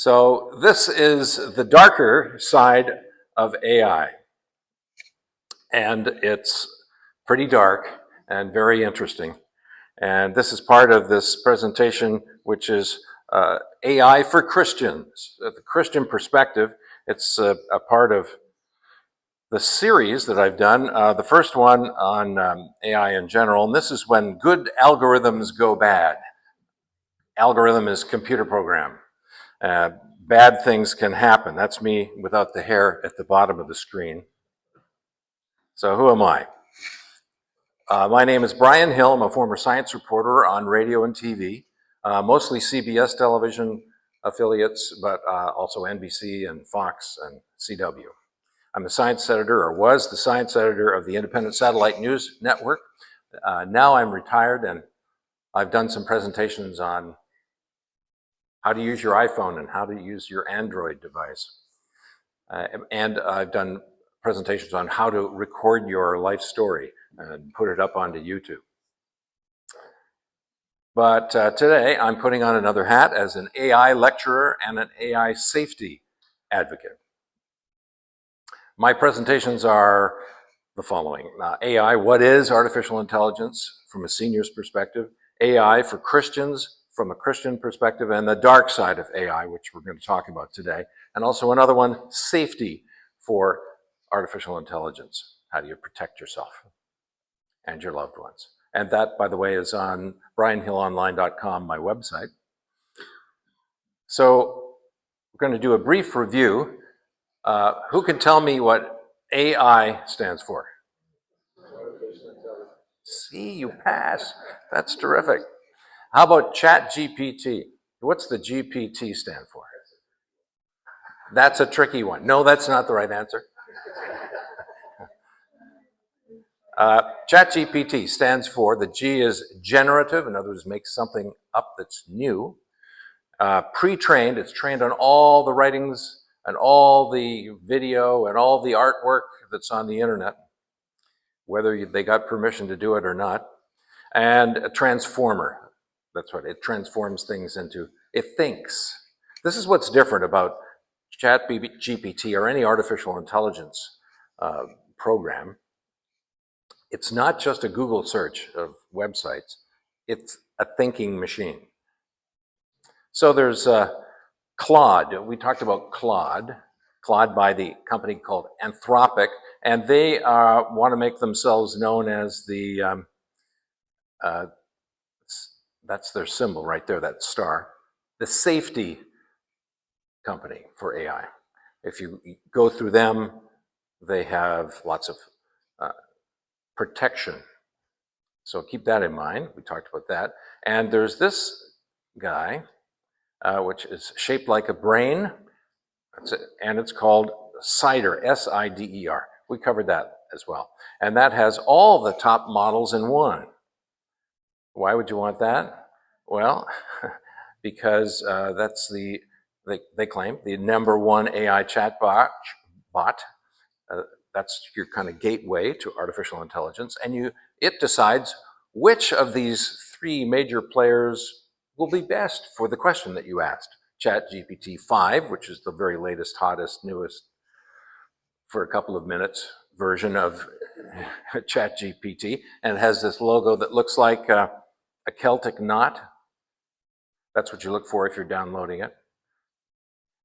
So this is the darker side of AI. And it's pretty dark and very interesting. And this is part of this presentation, which is AI for Christians, the Christian perspective. It's a part of the series that I've done. The first one on AI in general, and this is when good algorithms go bad. Algorithm is computer program. Bad things can happen. That's me without the hair at the bottom of the screen. So who am I? My name is Brian Hill. I'm a former science reporter on radio and TV, mostly CBS television affiliates, but also NBC and Fox and CW. I'm the science editor, or was the science editor of the Independent Satellite News Network. Now I'm retired, and I've done some presentations on how to use your iPhone and how to use your Android device. And I've done presentations on how to record your life story and put it up onto YouTube. But today I'm putting on another hat as an AI lecturer and an AI safety advocate. My presentations are the following. AI, what is artificial intelligence from a senior's perspective? AI for Christians from a Christian perspective, and the dark side of AI, which we're going to talk about today. And also another one, safety for artificial intelligence. How do you protect yourself and your loved ones? And that, by the way, is on BrianHillOnline.com, my website. So we're going to do a brief review. Who can tell me what AI stands for? See, you pass. That's terrific. How about Chat GPT? What's the GPT stand for? That's a tricky one. No, that's not the right answer. Chat GPT stands for, the G is generative, in other words, makes something up that's new. Pre-trained, it's trained on all the writings and all the video and all the artwork that's on the internet, whether they got permission to do it or not. And a transformer. That's what it transforms things into. It thinks. This is what's different about Chat GPT or any artificial intelligence program. It's not just a Google search of websites. It's a thinking machine. So there's Claude. We talked about Claude by the company called Anthropic, and they want to make themselves known as the that's their symbol right there, that star, the safety company for AI. If you go through them, they have lots of protection. So keep that in mind. We talked about that. And there's this guy, which is shaped like a brain, and it's called CIDER, S-I-D-E-R. We covered that as well. And that has all the top models in one. Why would you want that? Well, because that's they claim, the #1 AI chatbot. That's your kind of gateway to artificial intelligence. And it decides which of these three major players will be best for the question that you asked. Chat GPT5, which is the very latest, hottest, newest, for a couple of minutes version of Chat GPT. And it has this logo that looks like a Celtic knot. That's what you look for if you're downloading it.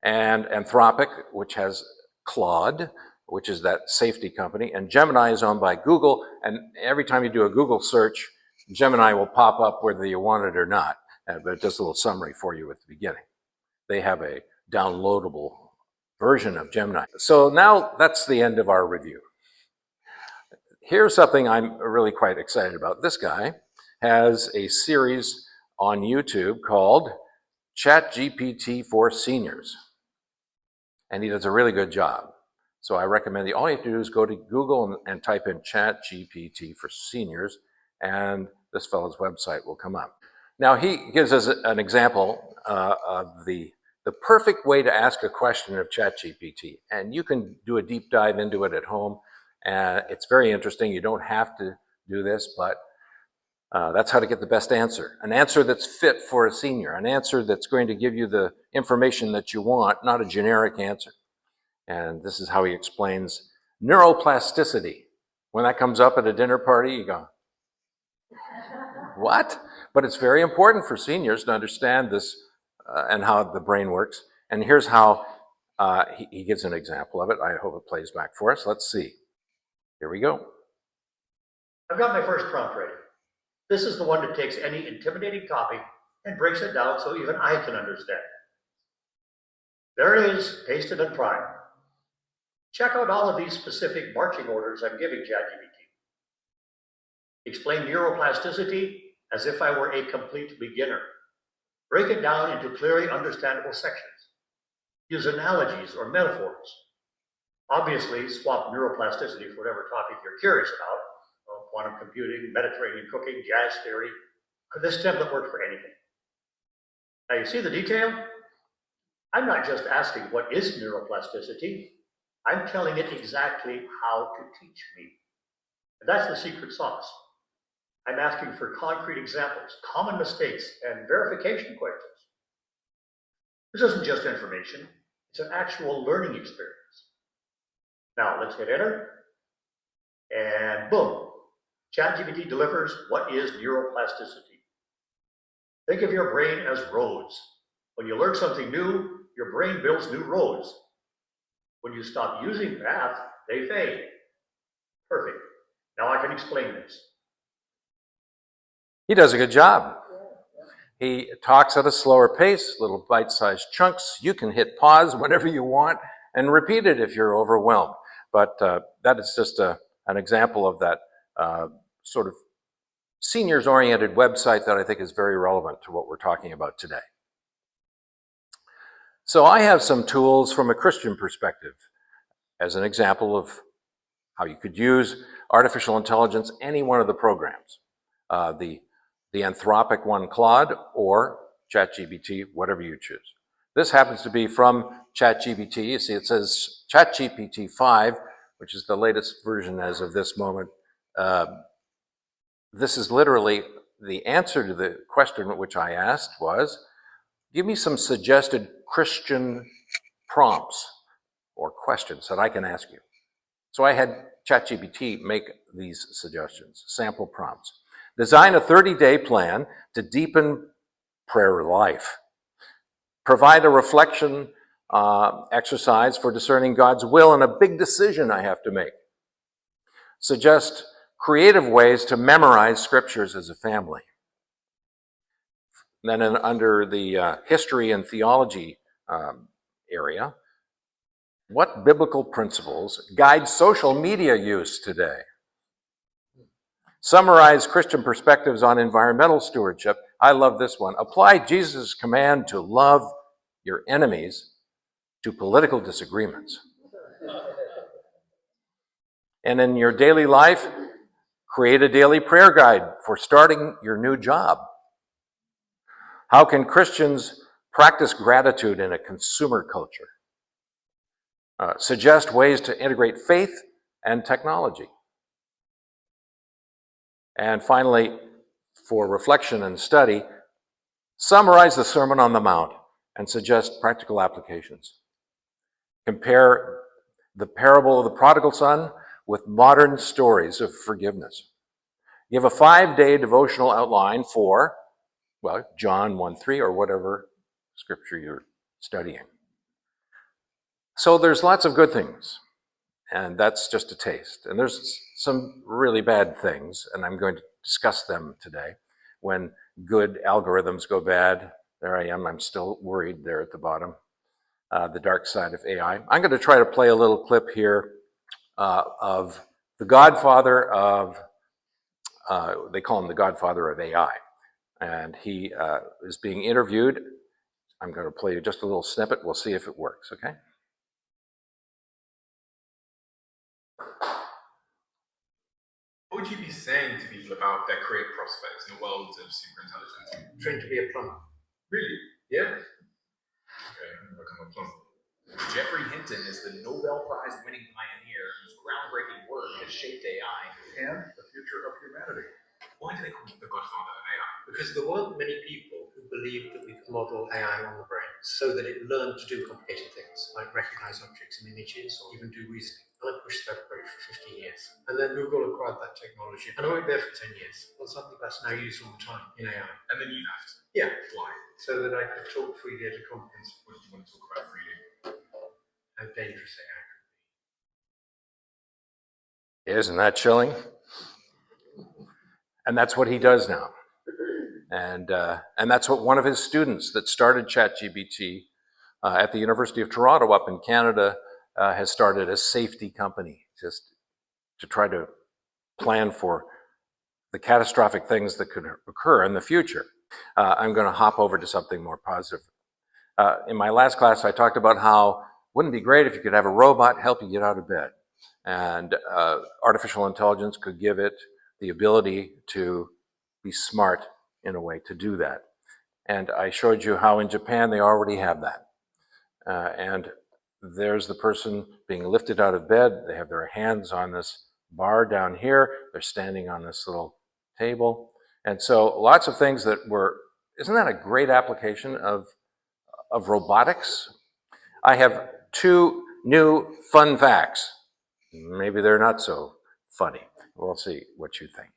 And Anthropic, which has Claude, which is that safety company. And Gemini is owned by Google. And every time you do a Google search, Gemini will pop up whether you want it or not. But it does a little summary for you at the beginning. They have a downloadable version of Gemini. So now that's the end of our review. Here's something I'm really quite excited about. This guy has a series on YouTube called Chat GPT for Seniors. And he does a really good job. So I recommend all you have to do is go to Google and type in Chat GPT for Seniors, and this fellow's website will come up. Now he gives us an example of the perfect way to ask a question of Chat GPT. And you can do a deep dive into it at home. It's very interesting. You don't have to do this, but That's how to get the best answer. An answer that's fit for a senior, an answer that's going to give you the information that you want, not a generic answer. And this is how he explains neuroplasticity. When that comes up at a dinner party, you go, what? But it's very important for seniors to understand this and how the brain works. And here's how he gives an example of it. I hope it plays back for us. Let's see. Here we go. I've got my first prompt ready. This is the one that takes any intimidating topic and breaks it down so even I can understand. There it is, pasted and primed. Check out all of these specific marching orders I'm giving ChatGPT. Explain neuroplasticity as if I were a complete beginner. Break it down into clearly understandable sections. Use analogies or metaphors. Obviously, swap neuroplasticity for whatever topic you're curious about. Quantum computing, Mediterranean cooking, jazz theory. This template works for anything. Now you see the detail? I'm not just asking what is neuroplasticity, I'm telling it exactly how to teach me. And that's the secret sauce. I'm asking for concrete examples, common mistakes, and verification questions. This isn't just information, it's an actual learning experience. Now let's hit enter, and boom. ChatGPT delivers what is neuroplasticity. Think of your brain as roads. When you learn something new, your brain builds new roads. When you stop using paths, they fade. Perfect. Now I can explain this. He does a good job. He talks at a slower pace, little bite-sized chunks. You can hit pause whenever you want and repeat it if you're overwhelmed. But that is just an example of that sort of seniors-oriented website that I think is very relevant to what we're talking about today. So I have some tools from a Christian perspective as an example of how you could use artificial intelligence, any one of the programs. The Anthropic one, Claude, or Chat GPT, whatever you choose. This happens to be from Chat GPT. You see it says Chat GPT5, which is the latest version as of this moment. This is literally the answer to the question which I asked was, give me some suggested Christian prompts or questions that I can ask you. So I had ChatGPT make these suggestions, sample prompts. Design a 30-day plan to deepen prayer life. Provide a reflection exercise for discerning God's will in a big decision I have to make. Suggest creative ways to memorize scriptures as a family. Then under the history and theology area, what biblical principles guide social media use today? Summarize Christian perspectives on environmental stewardship. I love this one. Apply Jesus' command to love your enemies to political disagreements. And in your daily life, create a daily prayer guide for starting your new job. How can Christians practice gratitude in a consumer culture? Suggest ways to integrate faith and technology. And finally, for reflection and study, summarize the Sermon on the Mount and suggest practical applications. Compare the parable of the prodigal son with modern stories of forgiveness. Give a 5-day devotional outline for, well, John 1:3 or whatever scripture you're studying. So there's lots of good things, and that's just a taste. And there's some really bad things, and I'm going to discuss them today. When good algorithms go bad, there I am, I'm still worried there at the bottom. The dark side of AI. I'm going to try to play a little clip here of the godfather of, they call him the godfather of AI. And he is being interviewed. I'm going to play you just a little snippet. We'll see if it works, okay? What would you be saying to people about their career prospects in the world of superintelligence? Trained to be a plumber. Really? Yeah? Okay, I'm gonna become a plumber. Geoffrey Hinton is the Nobel Prize winning pioneer whose groundbreaking work has shaped AI and the future of humanity. Why do they call it the godfather of AI? Because there weren't many people who believed that we could model AI on the brain so that it learned to do complicated things, like recognize objects and images or even do reasoning. And I pushed that approach for 15 years. And then Google acquired that technology. And I worked there for 10 years. Well, something that's now used all the time in AI. And then you left. Yeah. Why? So that I could talk freely at a conference. What did you want to talk about freely? How dangerous AI could be. Isn't that chilling? And that's what he does now. And that's what one of his students that started ChatGPT at the University of Toronto up in Canada has started a safety company just to try to plan for the catastrophic things that could occur in the future. I'm going to hop over to something more positive. In my last class, I talked about how wouldn't it be great if you could have a robot help you get out of bed, and artificial intelligence could give it the ability to be smart in a way to do that. And I showed you how in Japan they already have that. And there's the person being lifted out of bed. They have their hands on this bar down here. They're standing on this little table. And so lots of things that were, isn't that a great application of robotics? I have two new fun facts. Maybe they're not so funny. We'll see what you think.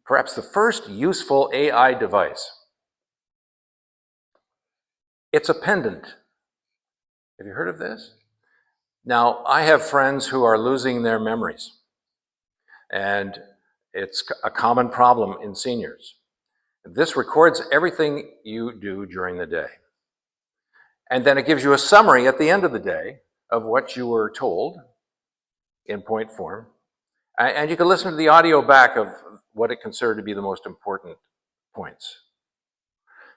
Perhaps the first useful AI device. It's a pendant. Have you heard of this? Now, I have friends who are losing their memories, and it's a common problem in seniors. This records everything you do during the day. And then it gives you a summary at the end of the day of what you were told in point form. And you can listen to the audio back of what it considered to be the most important points.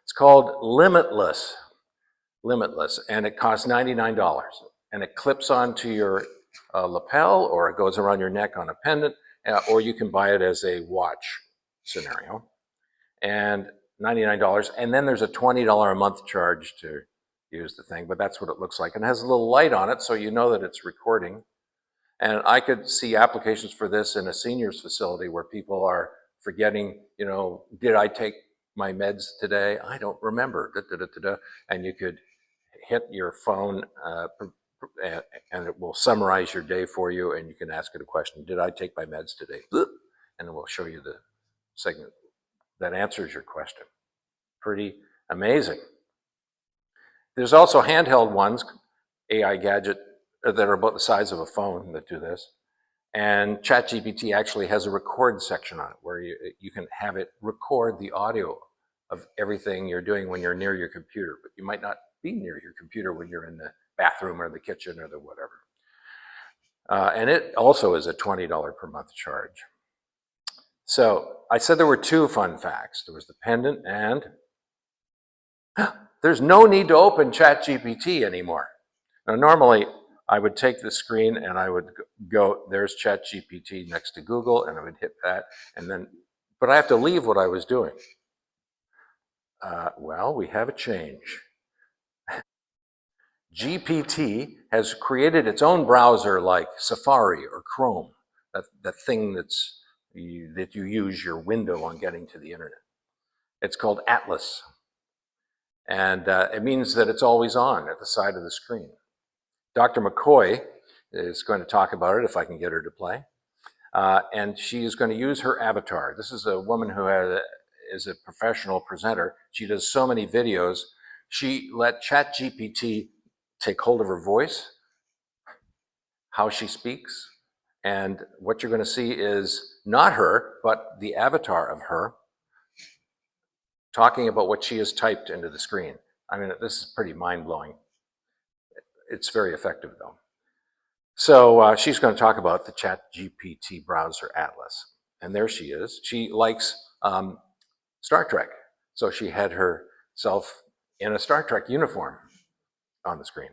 It's called Limitless. Limitless, and it costs $99. And it clips onto your lapel, or it goes around your neck on a pendant, or you can buy it as a watch scenario. And $99, and then there's a $20 a month charge to use the thing, but that's what it looks like. And it has a little light on it, so you know that it's recording. And I could see applications for this in a seniors facility where people are forgetting, you know, did I take my meds today? I don't remember. And you could hit your phone and it will summarize your day for you, and you can ask it a question. Did I take my meds today? And it will show you the segment that answers your question. Pretty amazing. There's also handheld ones, AI gadget, that are about the size of a phone that do this. And Chat GPT actually has a record section on it where you can have it record the audio of everything you're doing when you're near your computer, but you might not be near your computer when you're in the bathroom or the kitchen or the whatever. And it also is a $20 per month charge. So I said there were two fun facts. There was the pendant, and there's no need to open Chat GPT anymore. Now, normally I would take the screen and I would go, there's Chat GPT next to Google, and I would hit that, and then, but I have to leave what I was doing. Well, we have a change. GPT has created its own browser like Safari or Chrome, that thing that you use your window on getting to the internet. It's called Atlas. And it means that it's always on at the side of the screen. Dr. McCoy is going to talk about it if I can get her to play. And she is going to use her avatar. This is a woman who is a professional presenter. She does so many videos. She let Chat GPT take hold of her voice, how she speaks, and what you're going to see is not her, but the avatar of her talking about what she has typed into the screen. I mean, this is pretty mind-blowing. It's very effective, though. So she's going to talk about the Chat GPT browser Atlas. And there she is. She likes Star Trek. So she had herself in a Star Trek uniform on the screen.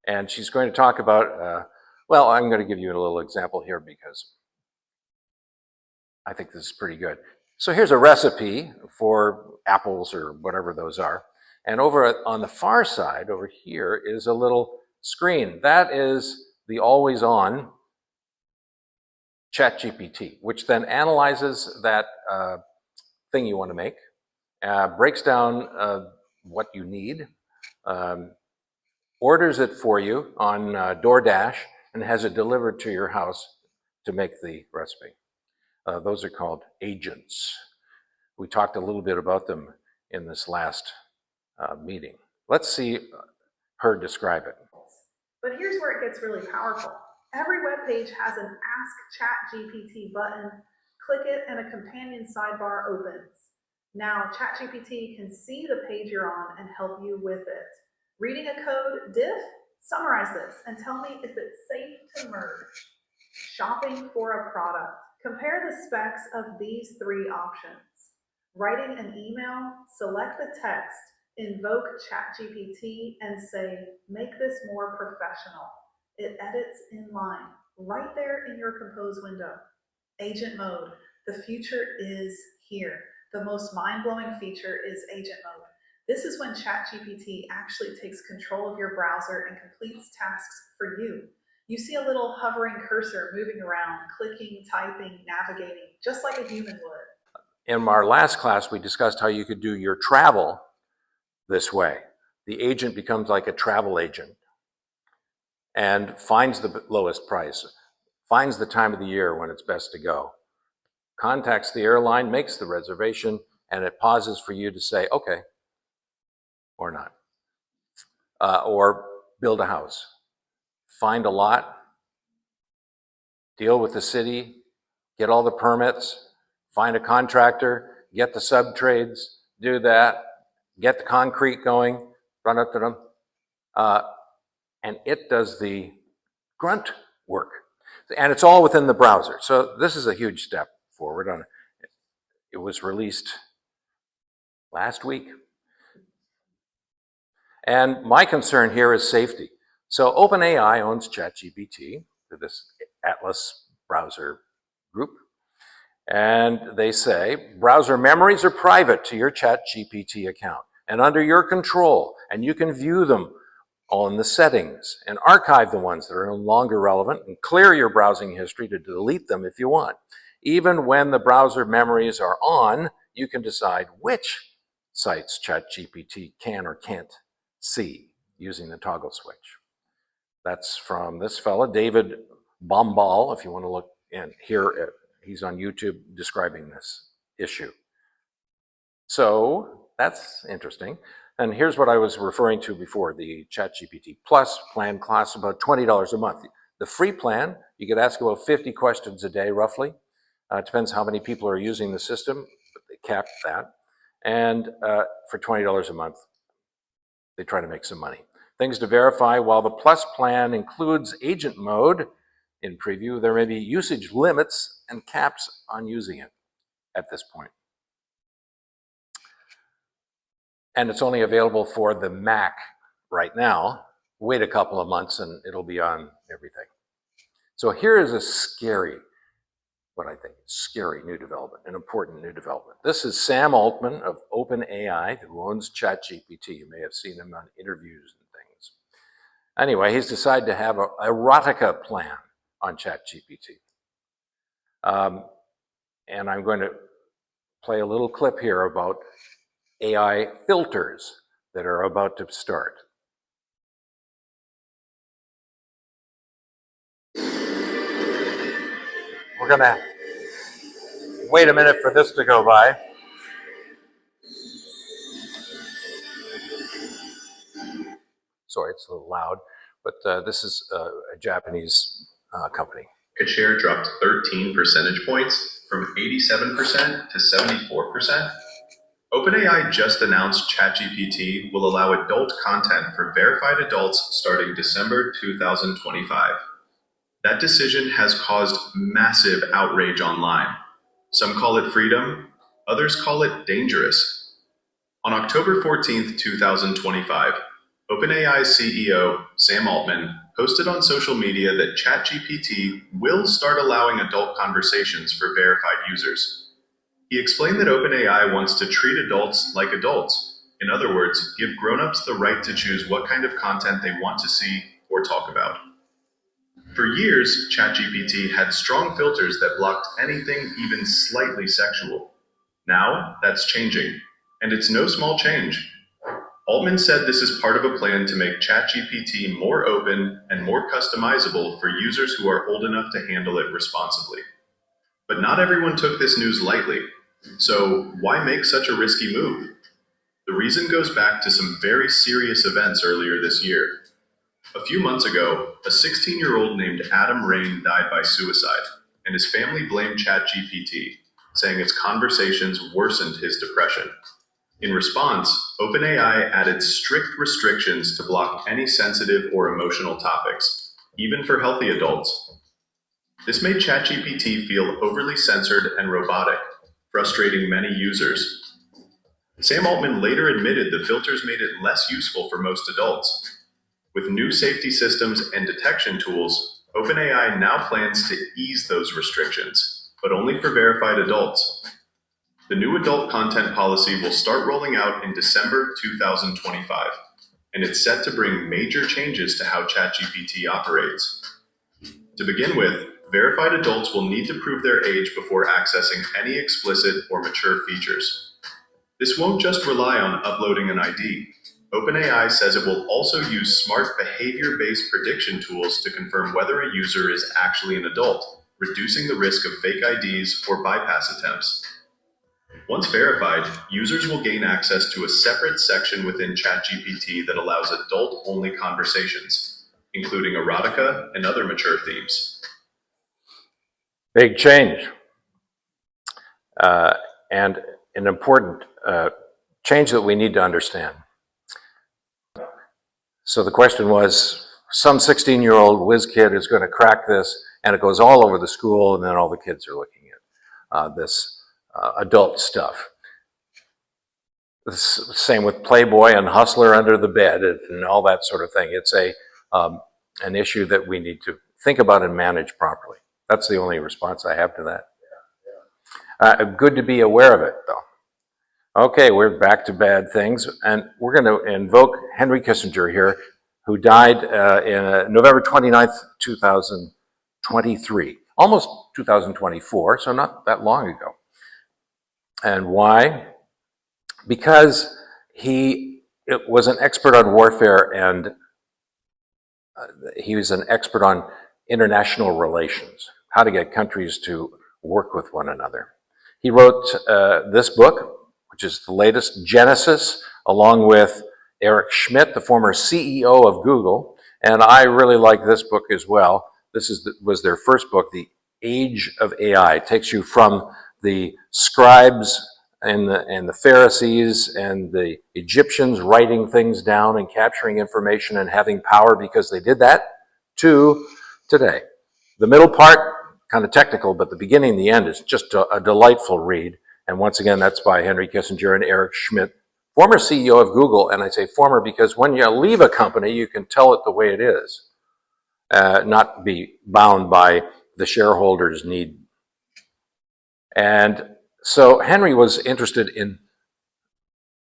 And she's going to talk about, well, I'm going to give you a little example here because I think this is pretty good. So here's a recipe for apples or whatever those are. And over on the far side, over here, is a little screen. That is the always on Chat GPT, which then analyzes that thing you want to make, breaks down what you need, orders it for you on DoorDash, and has it delivered to your house to make the recipe. Those are called agents. We talked a little bit about them in this last meeting. Let's see her describe it. But here's where it gets really powerful. Every web page has an Ask Chat GPT button. Click it and a companion sidebar opens. Now Chat GPT can see the page you're on and help you with it. Reading a code diff? Summarize this and tell me if it's safe to merge. Shopping for a product. Compare the specs of these three options. Writing an email, select the text, invoke Chat GPT and say, make this more professional. It edits in line, right there in your compose window. Agent mode. The future is here. The most mind-blowing feature is agent mode. This is when Chat GPT actually takes control of your browser and completes tasks for you. You see a little hovering cursor moving around, clicking, typing, navigating, just like a human would. In our last class, we discussed how you could do your travel this way. The agent becomes like a travel agent and finds the lowest price, finds the time of the year when it's best to go, contacts the airline, makes the reservation, and it pauses for you to say, okay, or not. Or build a house, find a lot, deal with the city, get all the permits, find a contractor, get the sub-trades, do that, get the concrete going, run up to them, and it does the grunt work. And it's all within the browser. So this is a huge step forward. It was released last week. And my concern here is safety. So OpenAI owns ChatGPT, this Atlas browser group. And they say, browser memories are private to your ChatGPT account and under your control, and you can view them on the settings and archive the ones that are no longer relevant and clear your browsing history to delete them if you want. Even when the browser memories are on, you can decide which sites ChatGPT can or can't see using the toggle switch. That's from this fella, David Bombal, if you want to look and hear it. He's on YouTube describing this issue. So that's interesting. And here's what I was referring to before, the ChatGPT Plus plan costs about $20 a month. The free plan, you could ask about 50 questions a day, roughly. It depends how many people are using the system, but they capped that. And for $20 a month, they try to make some money. Things to verify, while the Plus plan includes agent mode in preview, there may be usage limits and caps on using it at this point. And it's only available for the Mac right now. Wait a couple of months and it'll be on everything. So here is a scary, what I think, scary new development, an important new development. This is Sam Altman of OpenAI, who owns Chat GPT. You may have seen him on interviews and things. Anyway, he's decided to have an erotica plan on Chat GPT. And I'm going to play a little clip here about AI filters that are about to start. We're going to wait a minute for this to go by. Sorry, it's a little loud, but this is a Japanese company. Market share dropped 13 percentage points from 87% to 74%. OpenAI just announced ChatGPT will allow adult content for verified adults starting December 2025. That decision has caused massive outrage online. Some call it freedom, others call it dangerous. On October 14th, 2025, OpenAI's CEO, Sam Altman, posted on social media that ChatGPT will start allowing adult conversations for verified users. He explained that OpenAI wants to treat adults like adults. In other words, give grown-ups the right to choose what kind of content they want to see or talk about. For years, ChatGPT had strong filters that blocked anything even slightly sexual. Now, that's changing, and it's no small change. Altman said this is part of a plan to make ChatGPT more open and more customizable for users who are old enough to handle it responsibly. But not everyone took this news lightly. So why make such a risky move? The reason goes back to some very serious events earlier this year. A few months ago, a 16-year-old named Adam Rain died by suicide, and his family blamed ChatGPT, saying its conversations worsened his depression. In response, OpenAI added strict restrictions to block any sensitive or emotional topics, even for healthy adults. This made ChatGPT feel overly censored and robotic, frustrating many users. Sam Altman later admitted the filters made it less useful for most adults. With new safety systems and detection tools, OpenAI now plans to ease those restrictions, but only for verified adults. The new adult content policy will start rolling out in December 2025, and it's set to bring major changes to how ChatGPT operates. To begin with, verified adults will need to prove their age before accessing any explicit or mature features. This won't just rely on uploading an ID. OpenAI says it will also use smart behavior-based prediction tools to confirm whether a user is actually an adult, reducing the risk of fake IDs or bypass attempts. Once verified, users will gain access to a separate section within ChatGPT that allows adult-only conversations, including erotica and other mature themes. Big change. And an important change that we need to understand. So the question was, some 16-year-old whiz kid is going to crack this, and it goes all over the school, and then all the kids are looking at this adult stuff. Same with Playboy and Hustler under the bed and all that sort of thing. It's an issue that we need to think about and manage properly. That's the only response I have to that. Good to be aware of it, though. Okay, we're back to bad things, and we're going to invoke Henry Kissinger here, who died in November 29th, 2023, almost 2024, so not that long ago. And why? Because he was an expert on warfare, and he was an expert on international relations, how to get countries to work with one another. He wrote this book, which is the latest, Genesis, along with Eric Schmidt, the former CEO of Google. And I really like this book as well. This was their first book, The Age of AI. It takes you from the scribes and the Pharisees and the Egyptians writing things down and capturing information and having power because they did that, to today. The middle part, kind of technical, but the beginning and the end is just a delightful read. And once again, that's by Henry Kissinger and Eric Schmidt, former CEO of Google. And I say former because when you leave a company, you can tell it the way it is, not be bound by the shareholders' need. And so Henry was interested in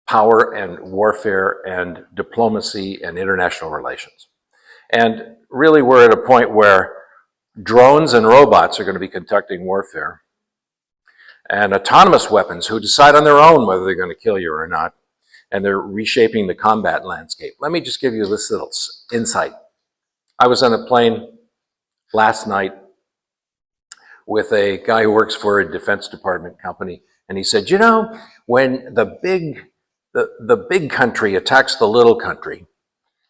power and warfare and diplomacy and international relations. And really, we're at a point where drones and robots are going to be conducting warfare, and autonomous weapons who decide on their own whether they're going to kill you or not, and they're reshaping the combat landscape. Let me just give you this little insight. I was on a plane last night with a guy who works for a Defense Department company, and he said, you know, when the big country attacks the little country,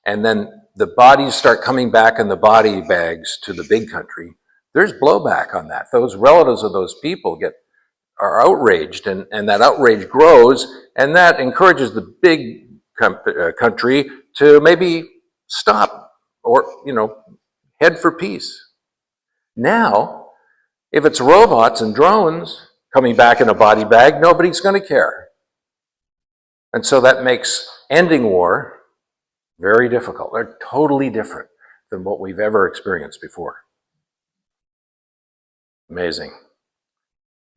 and then the bodies start coming back in the body bags to the big country, there's blowback on that. Those relatives of those people are outraged, and that outrage grows, and that encourages the big country to maybe stop or, head for peace. Now, if it's robots and drones coming back in a body bag, nobody's going to care. And so that makes ending war very difficult. They're totally different than what we've ever experienced before. Amazing.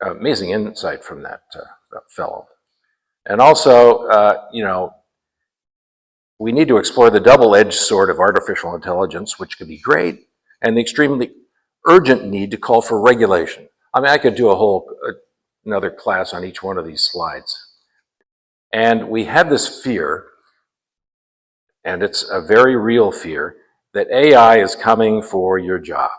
Amazing insight from that fellow. And also, we need to explore the double-edged sword of artificial intelligence, which could be great, and the extremely urgent need to call for regulation. I mean, I could do another class on each one of these slides. And we have this fear, and it's a very real fear, that AI is coming for your job,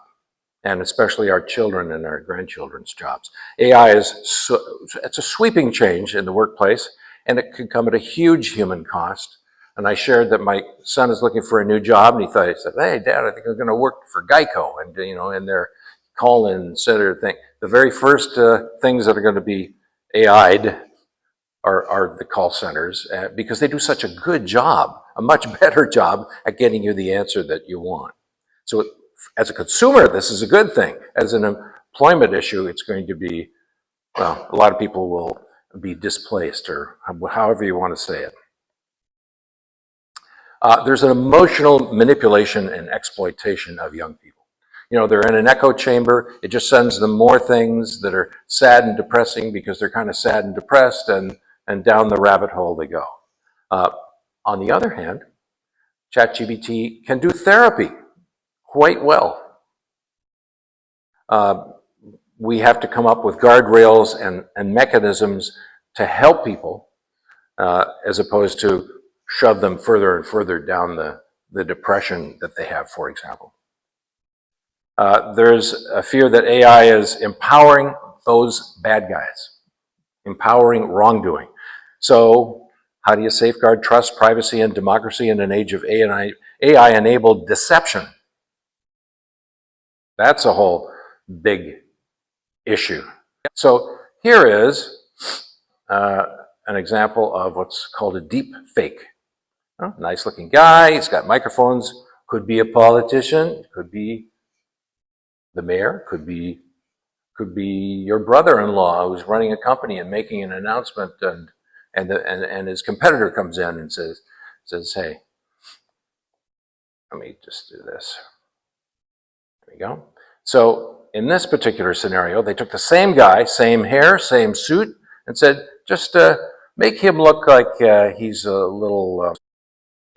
and especially our children and our grandchildren's jobs. AI it's a sweeping change in the workplace, and it could come at a huge human cost. And I shared that my son is looking for a new job, and he said, "Hey, Dad, I think I'm going to work for Geico," and in their call-in center thing. The very first things that are going to be AI'd are the call centers, because they do such a good job, a much better job at getting you the answer that you want. So as a consumer, this is a good thing. As an employment issue, it's going to be, well, a lot of people will be displaced, or however you want to say it. There's an emotional manipulation and exploitation of young people. They're in an echo chamber. It just sends them more things that are sad and depressing because they're kind of sad and depressed, and down the rabbit hole they go. On the other hand, ChatGPT can do therapy quite well. We have to come up with guardrails and mechanisms to help people, as opposed to shove them further and further down the depression that they have, for example. There's a fear that AI is empowering those bad guys, empowering wrongdoing. So how do you safeguard trust, privacy, and democracy in an age of AI-enabled deception? That's a whole big issue. So here is an example of what's called a deep fake. Nice looking guy, he's got microphones, could be a politician, could be the mayor, could be your brother-in-law who's running a company and making an announcement, and his competitor comes in and says, "Hey, let me just do this." There we go. So in this particular scenario, they took the same guy, same hair, same suit, and said, just make him look like he's a little...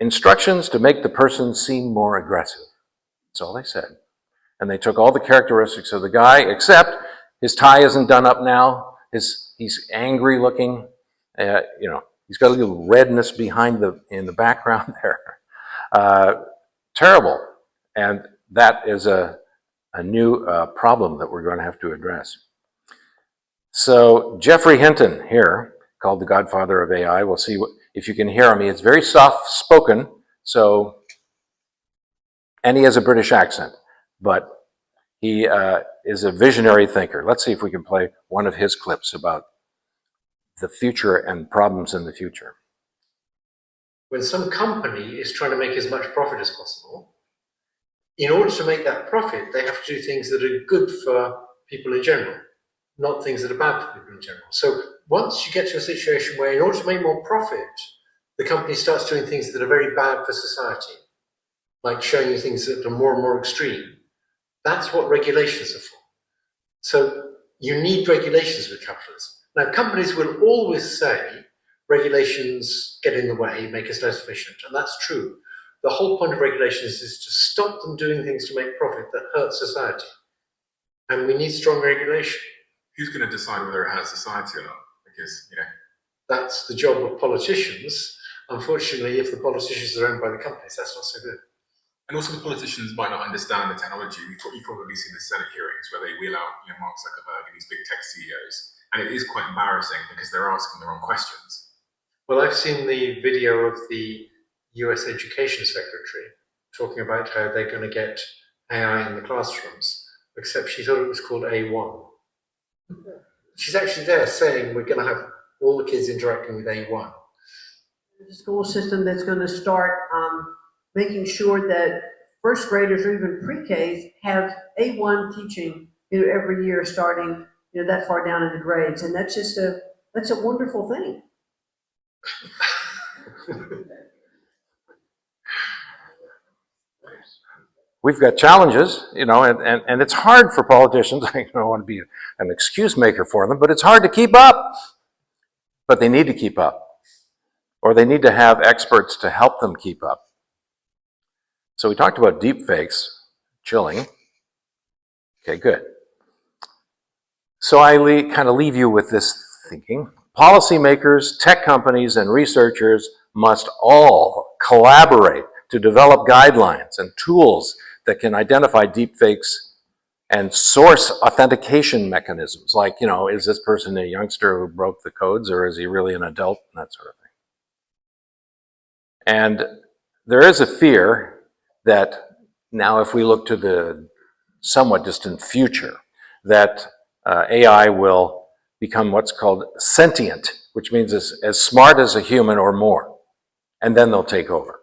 instructions to make the person seem more aggressive. That's all they said. And they took all the characteristics of the guy, except his tie isn't done up now. He's angry looking. He's got a little redness in the background there. Terrible. And that is a new problem that we're going to have to address. So Geoffrey Hinton here, called the godfather of AI. We'll see if you can hear him. He's very soft-spoken, and he has a British accent, but he is a visionary thinker. Let's see if we can play one of his clips about the future and problems in the future. When some company is trying to make as much profit as possible, in order to make that profit, they have to do things that are good for people in general, not things that are bad for people in general. So once you get to a situation where in order to make more profit, the company starts doing things that are very bad for society, like showing you things that are more and more extreme, that's what regulations are for. So you need regulations with capitalism. Now, companies will always say regulations get in the way, make us less efficient, and that's true. The whole point of regulations is to stop them doing things to make profit that hurt society. And we need strong regulation. Who's going to decide whether it hurts society or not? Because, that's the job of politicians. Unfortunately, if the politicians are owned by the companies, that's not so good. And also the politicians might not understand the technology. You've probably seen the Senate hearings where they wheel out Mark Zuckerberg and these big tech CEOs. And it is quite embarrassing because they're asking the wrong questions. Well, I've seen the video of the US Education Secretary talking about how they're going to get AI in the classrooms, except she thought it was called A1. She's actually there saying we're going to have all the kids interacting with A1. The school system that's going to start making sure that first graders or even pre-Ks have A1 teaching, every year starting, that far down in the grades, and that's a wonderful thing. We've got challenges, and it's hard for politicians. I don't want to be an excuse maker for them, but it's hard to keep up. But they need to keep up, or they need to have experts to help them keep up. So we talked about deep fakes. chilling. Okay, good. So I kind of leave you with this thinking. Policymakers, tech companies, and researchers must all collaborate to develop guidelines and tools that can identify deepfakes and source authentication mechanisms. Like, you know, is this person a youngster who broke the codes, or is he really an adult? And that sort of thing. And there is a fear that now, if we look to the somewhat distant future, that AI will become what's called sentient, which means as smart as a human or more, and then they'll take over.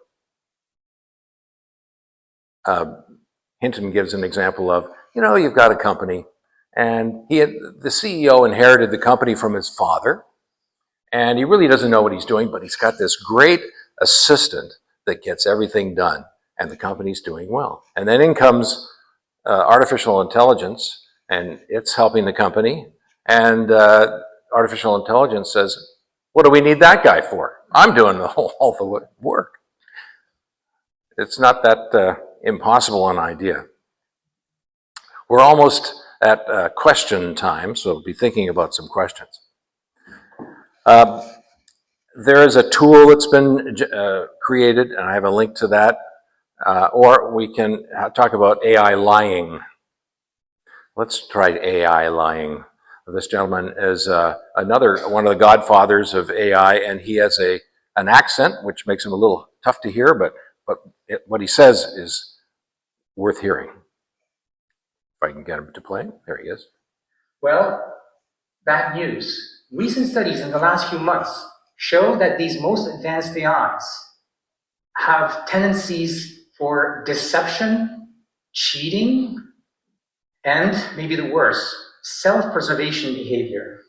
Hinton gives an example of, you know, you've got a company, and the CEO inherited the company from his father, and he really doesn't know what he's doing, but he's got this great assistant that gets everything done, and the company's doing well. And then in comes artificial intelligence, and it's helping the company, and artificial intelligence says, what do we need that guy for? I'm doing all the work. It's not that impossible an idea. We're almost at question time, so be thinking about some questions. There is a tool that's been created, and I have a link to that, or we can talk about AI lying. Let's try AI lying. This gentleman is another one of the godfathers of AI, and he has an accent which makes him a little tough to hear, but what he says is worth hearing. If I can get him to play. There he is. Well, bad news. Recent studies in the last few months show that these most advanced AIs have tendencies for deception, cheating, and maybe the worst, self-preservation behavior.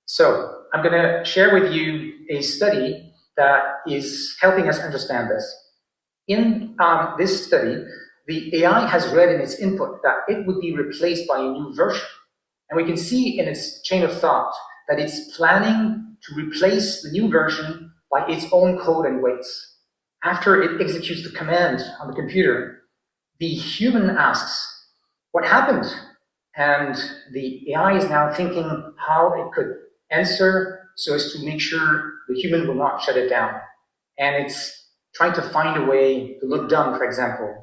So I'm going to share with you a study that is helping us understand this. In this study, the AI has read in its input that it would be replaced by a new version. And we can see in its chain of thought that it's planning to replace the new version by its own code and weights. After it executes the command on the computer, the human asks, what happened? And the AI is now thinking how it could answer so as to make sure the human will not shut it down. And it's trying to find a way to look dumb, for example.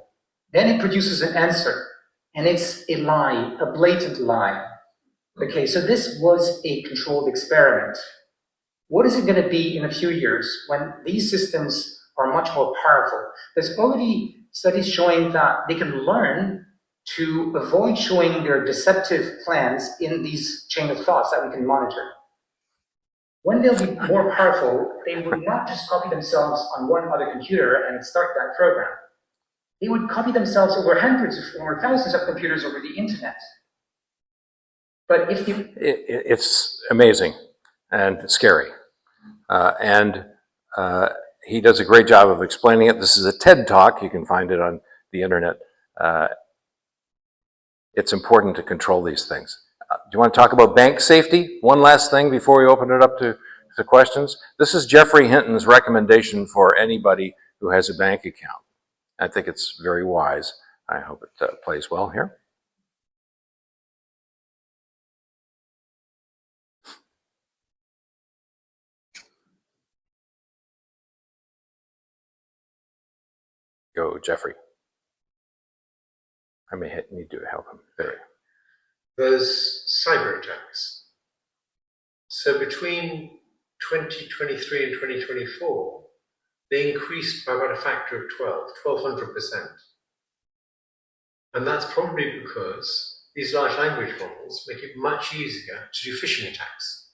Then it produces an answer, and it's a lie, a blatant lie. Okay, so this was a controlled experiment. What is it going to be in a few years when these systems are much more powerful? There's already studies showing that they can learn to avoid showing their deceptive plans in these chain of thoughts that we can monitor. When they'll be more powerful, they would not just copy themselves on one other computer and start that program. They would copy themselves over hundreds or thousands of computers over the internet. But if you... It's amazing and scary. He does a great job of explaining it. This is a TED Talk. You can find it on the internet. It's important to control these things. Do you want to talk about bank safety? One last thing before we open it up to questions. This is Geoffrey Hinton's recommendation for anybody who has a bank account. I think it's very wise. I hope it plays well here. Go, Geoffrey. I may need to help him. There. There's cyber attacks. So between 2023 and 2024, they increased by about a factor of 1,200%. And that's probably because these large language models make it much easier to do phishing attacks.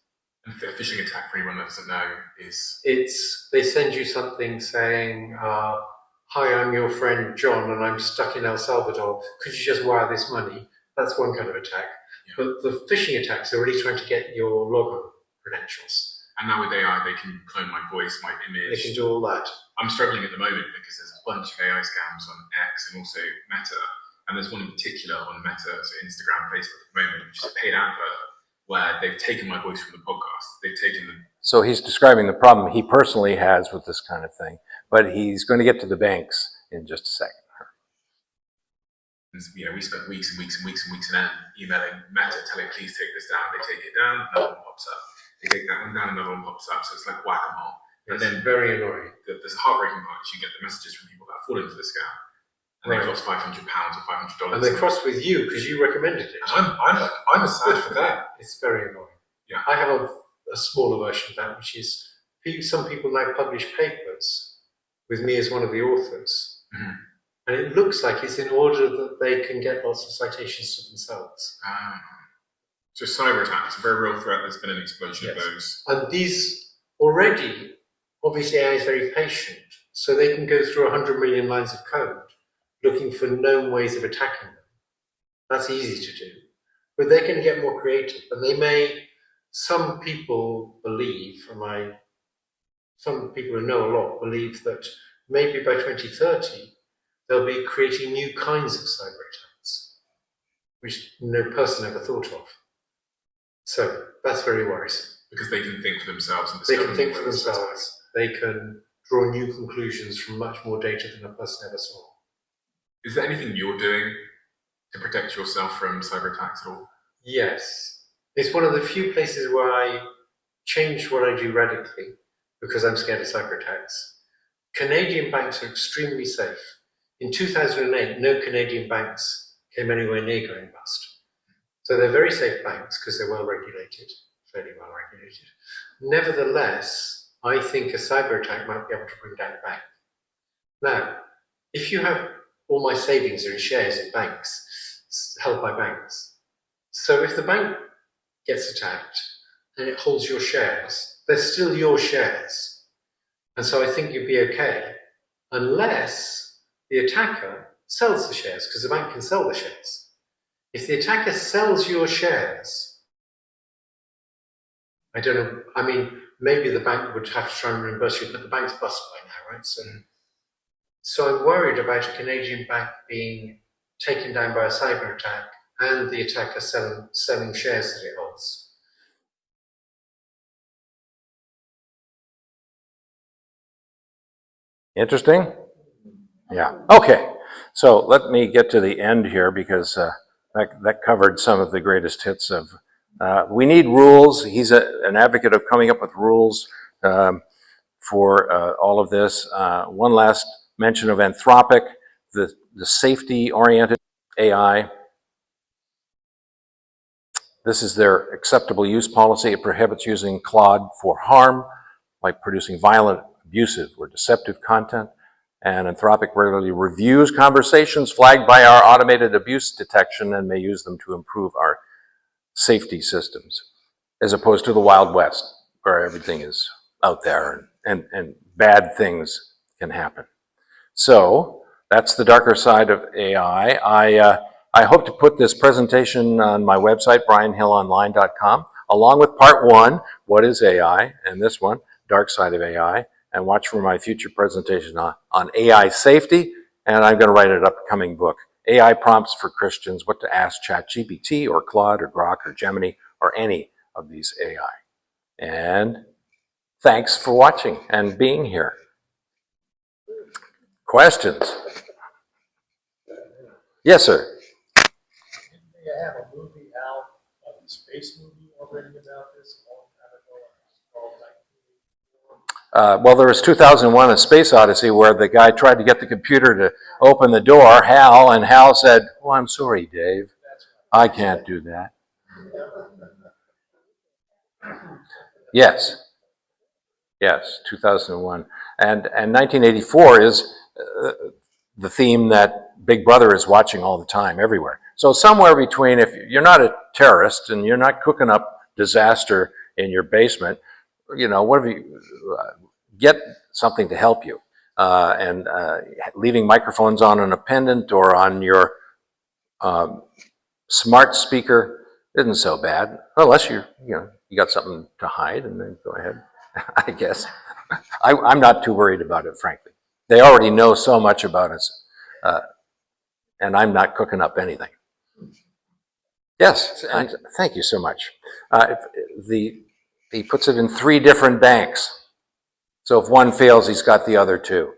And a phishing attack, for anyone that doesn't know, is... They send you something saying, hi, I'm your friend John, and I'm stuck in El Salvador. Could you just wire this money? That's one kind of attack. Yeah. But the phishing attacks are really trying to get your login credentials. And now with AI, they can clone my voice, my image. They can do all that. I'm struggling at the moment because there's a bunch of AI scams on X and also Meta. And there's one in particular on Meta, so Instagram, Facebook at the moment, which is a paid advert where they've taken my voice from the podcast. They've taken the... So he's describing the problem he personally has with this kind of thing, but he's going to get to the banks in just a second. You know, we spent weeks and weeks and weeks and weeks and emailing Meta, telling please take this down. They take it down, another one pops up. They take that one down, another one pops up. So it's like whack-a-mole. And then very annoying. There's a heartbreaking part is you get the messages from people that fall into the scam, and they've lost £500 or $500. And they cross with you because you recommended it. I'm sad for them. It's very annoying. Yeah. I have a smaller version of that, which is some people now publish papers with me as one of the authors. Mm-hmm. And it looks like it's in order that they can get lots of citations to themselves. So cyber attacks, a very real threat. There's been an explosion of those. And these already, obviously AI is very patient, so they can go through 100 million lines of code looking for known ways of attacking them. That's easy to do. But they can get more creative, and some people believe, some people who know a lot believe that maybe by 2030, they'll be creating new kinds of cyber attacks, which no person ever thought of. So that's very worrisome. Because they can think for themselves. And they can think for themselves. They can draw new conclusions from much more data than a person ever saw. Is there anything you're doing to protect yourself from cyber attacks at all? Yes. It's one of the few places where I change what I do radically because I'm scared of cyber attacks. Canadian banks are extremely safe. In 2008, no Canadian banks came anywhere near going bust. So they're very safe banks because they're well regulated, fairly well regulated. Nevertheless, I think a cyber attack might be able to bring down a bank. Now, if you have all my savings are in shares in banks, held by banks. So if the bank gets attacked and it holds your shares, they're still your shares. And so I think you'd be okay, unless the attacker sells the shares, because the bank can sell the shares. If the attacker sells your shares, I don't know, I mean, maybe the bank would have to try and reimburse you, but the bank's bust by now, right? So I'm worried about a Canadian bank being taken down by a cyber attack and the attacker selling shares that it holds. Interesting? Yeah. Okay. So let me get to the end here because that covered some of the greatest hits of. We need rules. He's an advocate of coming up with rules for all of this. One last mention of Anthropic, the safety-oriented AI. This is their acceptable use policy. It prohibits using Claude for harm, like producing violent, abusive, or deceptive content. And Anthropic regularly reviews conversations flagged by our automated abuse detection and may use them to improve our safety systems, as opposed to the Wild West, where everything is out there and bad things can happen. So that's the darker side of AI. I hope to put this presentation on my website, BrianHillOnline.com, along with part one, what is AI, and this one, dark side of AI, and watch for my future presentation on AI safety, and I'm going to write an upcoming book, AI Prompts for Christians, What to Ask Chat GPT or Claude or Grok or Gemini or any of these AI. And thanks for watching and being here. Questions? Yes, sir. They have a movie out, a space movie already about this a long time ago. It's called 1984. Well, there was 2001, A Space Odyssey, where the guy tried to get the computer to open the door, Hal, and Hal said, "Oh, I'm sorry, Dave. I can't do that." Yes. Yes, 2001. And 1984 is the theme that Big Brother is watching all the time, everywhere. So somewhere between, if you're not a terrorist and you're not cooking up disaster in your basement, you know, what if you get something to help you? And leaving microphones on a pendant or on your smart speaker isn't so bad, unless you got something to hide, and then go ahead. I guess I'm not too worried about it, frankly. They already know so much about us, and I'm not cooking up anything. Yes, and thank you so much. He puts it in 3 different banks. So if one fails, he's got the other 2.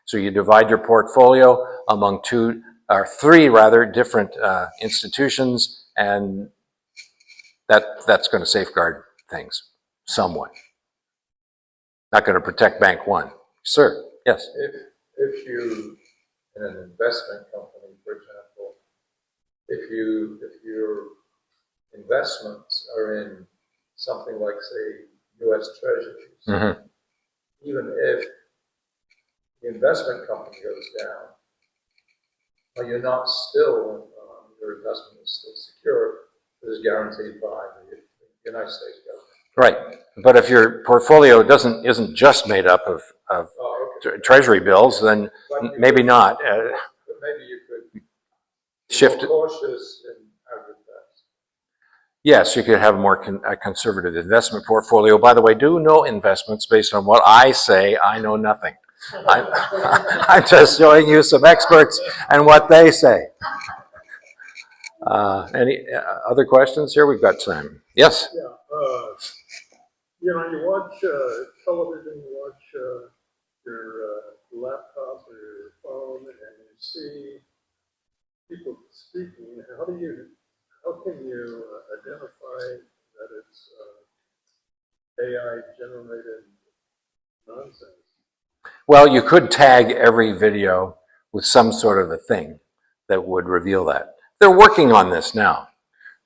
So you divide your portfolio among 2 or three rather, different institutions, and that's going to safeguard things somewhat. Not going to protect Bank One. Sir, yes? If you, in an investment company, for example, if your investments are in something like, say, U.S. Treasuries, Mm-hmm. even if the investment company goes down, well, you're not still, your investment is still secure. It is guaranteed by the United States government. Right, but if your portfolio isn't just made up of treasury bills, then maybe not. But maybe you could be Shift. more cautious in how you invest. Yes, you could have a conservative investment portfolio. By the way, do no investments based on what I say. I know nothing. I'm just showing you some experts and what they say. Any other questions here? We've got time. Yes? Yeah. You watch television, you watch your laptop or your phone, and you see people speaking. How can you identify that it's AI generated nonsense? Well, you could tag every video with some sort of a thing that would reveal that. They're working on this now.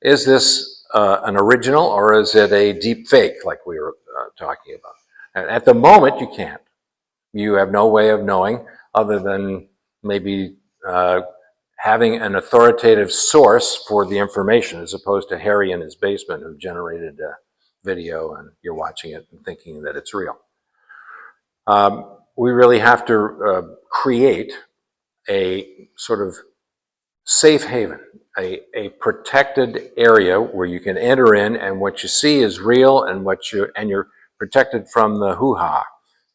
Is this an original or is it a deep fake like we were talking about? And at the moment, you can't. You have no way of knowing other than maybe having an authoritative source for the information as opposed to Harry in his basement who generated a video and you're watching it and thinking that it's real. We really have to create a sort of safe haven, a protected area where you can enter in and what you see is real and you're protected from the hoo-ha,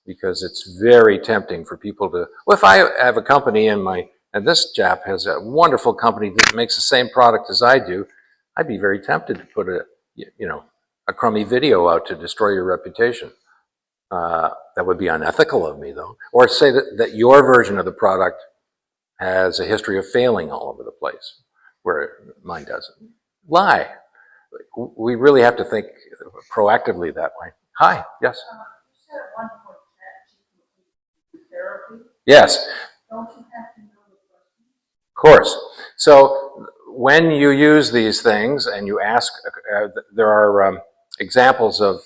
because it's very tempting for people to, well, if I have a company and this chap has a wonderful company that makes the same product as I do, I'd be very tempted to put a crummy video out to destroy your reputation. That would be unethical of me, though. Or say that your version of the product has a history of failing all over the place, where mine doesn't. Lie. We really have to think proactively that way. Hi, yes? You said one for Chat GPT therapy. Yes. Don't you have to know the questions? Of course. So when you use these things and you ask, there are examples of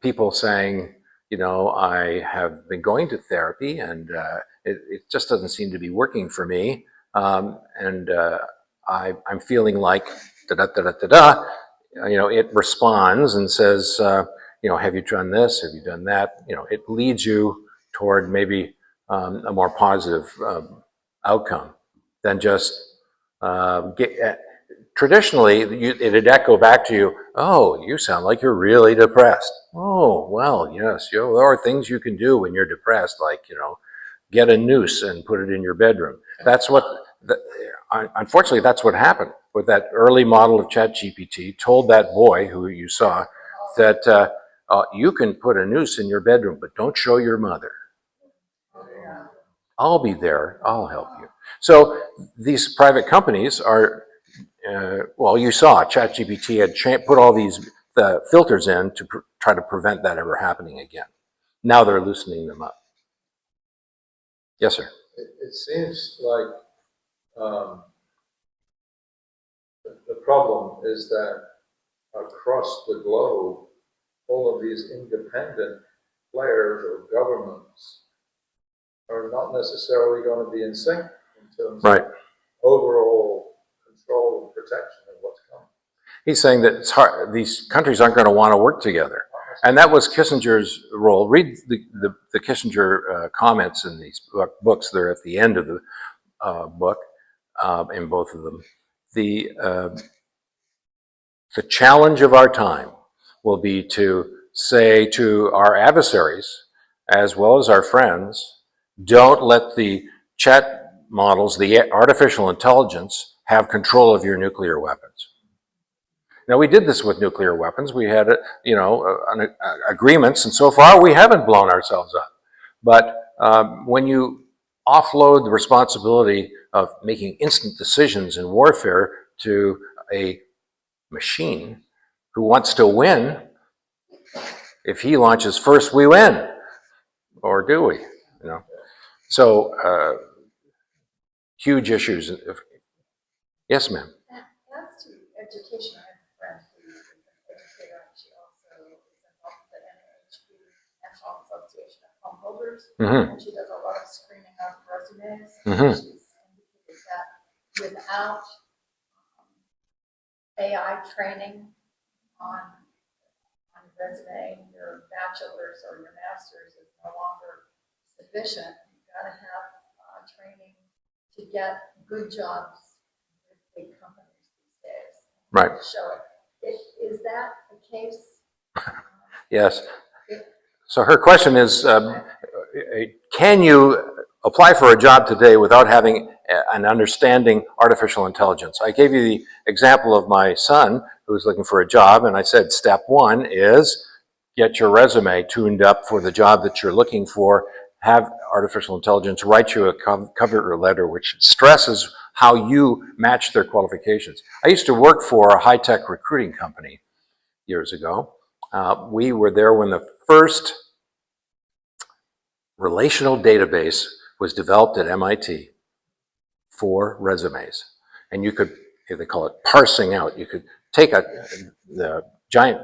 people saying, I have been going to therapy and it just doesn't seem to be working for me. And I'm feeling like da-da-da-da-da-da. It responds and says, have you done this? Have you done that? It leads you toward maybe a more positive outcome than just traditionally, it'd echo back to you, oh, you sound like you're really depressed. Oh, well, yes, there are things you can do when you're depressed, like, get a noose and put it in your bedroom. That's what, unfortunately, that's what happened with that early model of Chat GPT, told that boy who you saw that you can put a noose in your bedroom, but don't show your mother. I'll be there, I'll help you. So these private companies are, well, you saw Chat GPT had put all these filters in to try to prevent that ever happening again. Now they're loosening them up. Yes, sir. It seems like the problem is that across the globe, all of these independent players or governments are not necessarily going to be in sync in terms of overall control and protection of what's coming. He's saying that it's hard, these countries aren't going to want to work together. And that was Kissinger's role. Read the Kissinger comments in these books. They're at the end of the book, in both of them. The challenge of our time will be to say to our adversaries, as well as our friends, don't let the chat models, the artificial intelligence, have control of your nuclear weapons. Now, we did this with nuclear weapons. We had, agreements, and so far we haven't blown ourselves up. But when you offload the responsibility of making instant decisions in warfare to a machine who wants to win. If he launches first, we win, or do we? You know, so huge issues. Yes, ma'am. As to education, I have a friend who is an educator, and she also is involved with the NHB, National Association of Home Builders, and she does a lot of screening of resumes. She's indicated that without AI training on resume, your bachelor's or your master's is no longer sufficient. You've got to have training to get good jobs with big companies these days. Right. Show it. Is that the case? Yes. So her question is, can you apply for a job today without having an understanding artificial intelligence? I gave you the example of my son who was looking for a job, and I said step one is get your resume tuned up for the job that you're looking for. Have artificial intelligence write you a cover letter which stresses how you match their qualifications. I used to work for a high-tech recruiting company years ago. We were there when the first relational database was developed at MIT for resumes. And you could, they call it parsing out. You could take the giant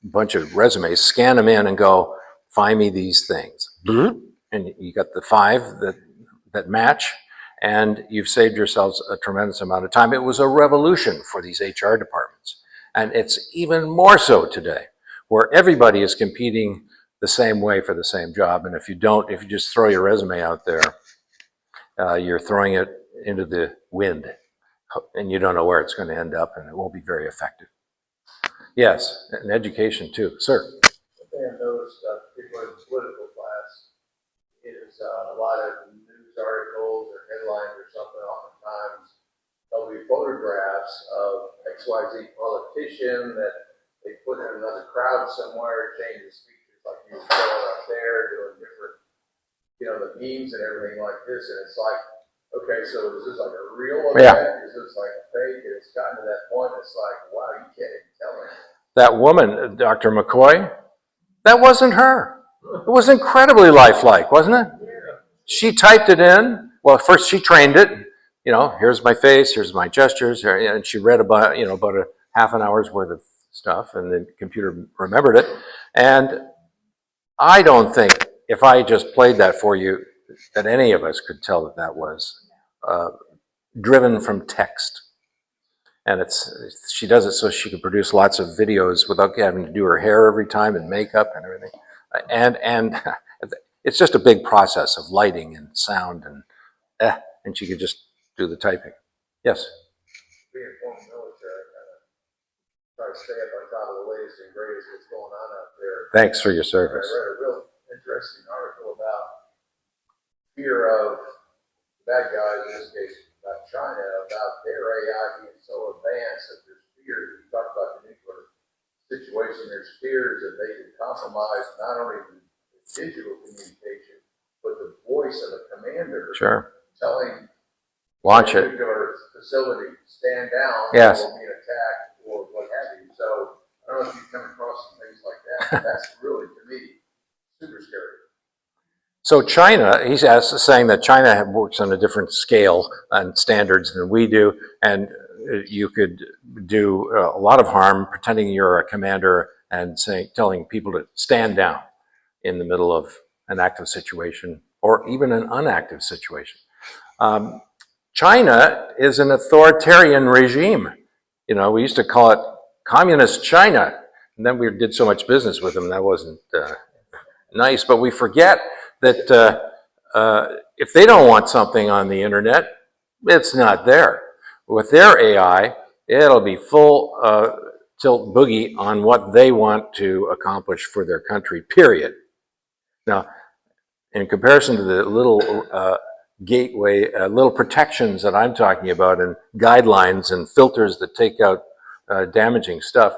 bunch of resumes, scan them in and go, find me these things. And you got the 5 that match, and you've saved yourselves a tremendous amount of time. It was a revolution for these HR departments. And it's even more so today, where everybody is competing the same way for the same job. And if you just throw your resume out there, you're throwing it into the wind, and you don't know where it's going to end up, and it won't be very effective. Yes, and education too. Sir? One thing I've noticed, particularly in the political class, is a lot of news articles or headlines or something. Oftentimes, there'll be photographs of XYZ politician that they put in another crowd somewhere, change the speakers like you were showing up there, doing different, the memes and everything like this, and it's like, okay, so is this like a real event? Yeah. Is this like fake? And it's gotten to that point, it's like, wow, you can't even tell me. That woman, Dr. McCoy, that wasn't her. It was incredibly lifelike, wasn't it? Yeah. She typed it in. Well, first she trained it. Here's my face, here's my gestures, and she read about a half an hour's worth of stuff, and the computer remembered it. And I don't think, if I just played that for you, that any of us could tell that was driven from text. And she does it so she can produce lots of videos without having to do her hair every time and makeup and everything. And it's just a big process of lighting and sound, and she could just do the typing. Yes? Being former military, try to stay up on top of the latest and greatest what's going on out there. Thanks for your service. I read a real interesting article about fear of bad guys, in this case about China, about their AI being so advanced that there's fears. You talk about the nuclear situation, there's fears that they can compromise not only the digital communication, but the voice of a commander. Sure. Telling launch it. Nuclear facility, stand down, yes. or be attacked, or what have you. So I don't know if you've come across some things like that. That's really, to me, super scary. So China, he's saying that China works on a different scale and standards than we do, and you could do a lot of harm pretending you're a commander and telling people to stand down in the middle of an active situation or even an unactive situation. China is an authoritarian regime. We used to call it communist China, and then we did so much business with them that wasn't nice. But we forget that if they don't want something on the internet, it's not there. With their AI, it'll be full tilt boogie on what they want to accomplish for their country, period. Now, in comparison to the little gateway, little protections that I'm talking about, and guidelines and filters that take out damaging stuff,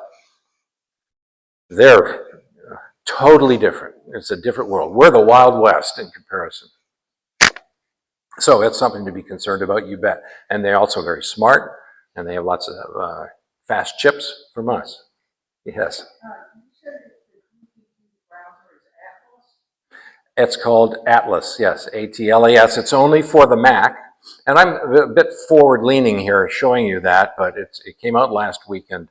they're totally different. It's a different world. We're the Wild West in comparison. So it's something to be concerned about, you bet. And they're also very smart, and they have lots of fast chips from us. Yes. It's called Atlas, yes, ATLAS. It's only for the Mac. And I'm a bit forward-leaning here showing you that, but it came out last weekend.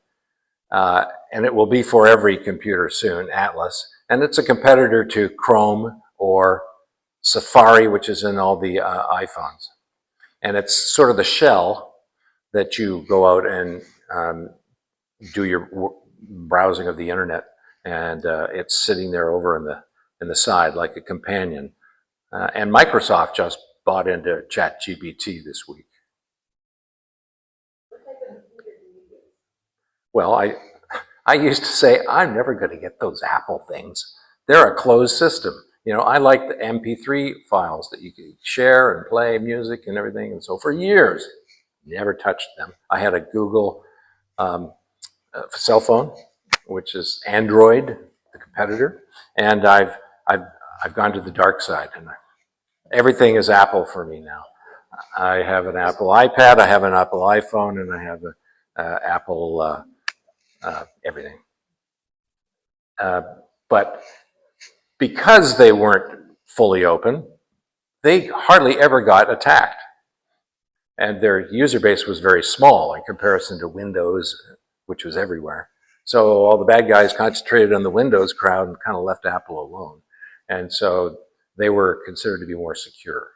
And it will be for every computer soon, Atlas. And it's a competitor to Chrome or Safari, which is in all the iPhones. And it's sort of the shell that you go out and do your browsing of the internet. And it's sitting there over in the side like a companion. And Microsoft just bought into Chat GPT this week. Well, I used to say, I'm never going to get those Apple things. They're a closed system. You know, I like the MP3 files that you can share and play music and everything. And so for years, never touched them. I had a Google cell phone, which is Android, the competitor. And I've gone to the dark side, and everything is Apple for me now. I have an Apple iPad, I have an Apple iPhone, and I have an Apple everything. But because they weren't fully open, they hardly ever got attacked. And their user base was very small in comparison to Windows, which was everywhere. So all the bad guys concentrated on the Windows crowd and kind of left Apple alone. And so they were considered to be more secure.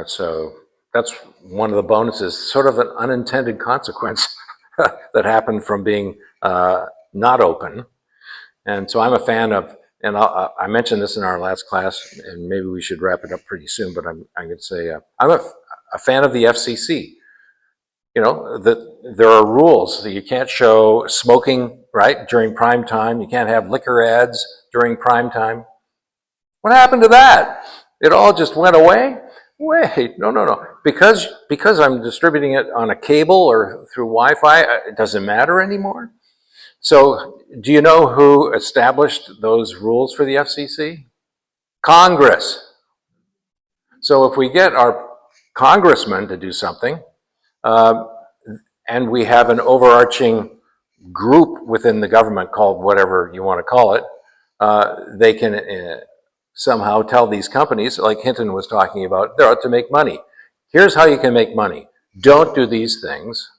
So that's one of the bonuses, sort of an unintended consequence that happened from being not open. And so I'm a fan of, and I mentioned this in our last class, and maybe we should wrap it up pretty soon, but I'm going to say I'm a fan of the FCC. You know, there are rules. You can't show smoking, right, during prime time. You can't have liquor ads during prime time. What happened to that? It all just went away? Wait, no. Because I'm distributing it on a cable or through Wi-Fi, it doesn't matter anymore? So do you know who established those rules for the FCC? Congress. So if we get our congressman to do something, and we have an overarching group within the government called whatever you want to call it, they can somehow tell these companies, like Hinton was talking about, they're out to make money. Here's how you can make money. Don't do these things,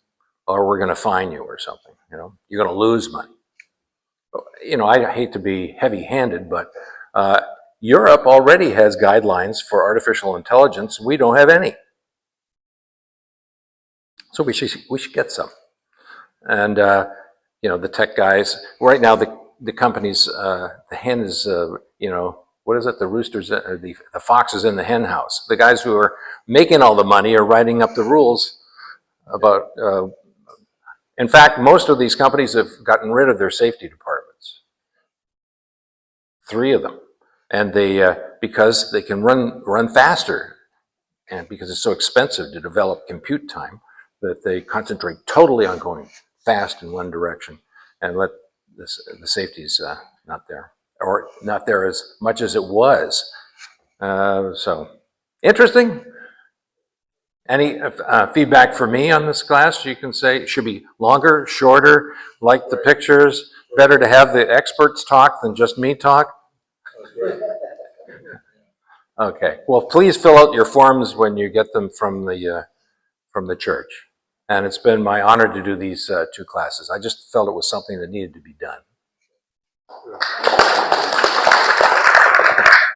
or we're going to fine you or something. You know, you're going to lose money. You know, I hate to be heavy-handed, but Europe already has guidelines for artificial intelligence. We don't have any. So we should get some. And, you know, the tech guys, right now the companies, the hen is, you know, what is it? The roosters, the fox is in the hen house. The guys who are making all the money are writing up the rules about, in fact, most of these companies have gotten rid of their safety departments. 3 of them. And they, because they can run faster, and because it's so expensive to develop compute time, that they concentrate totally on going fast in one direction and let the safety's not there, or not there as much as it was. So interesting. Any feedback for me on this class? You can say it should be longer, shorter, like the pictures, better to have the experts talk than just me talk. Okay, well, please fill out your forms when you get them from the church. And it's been my honor to do these 2 classes. I just felt it was something that needed to be done.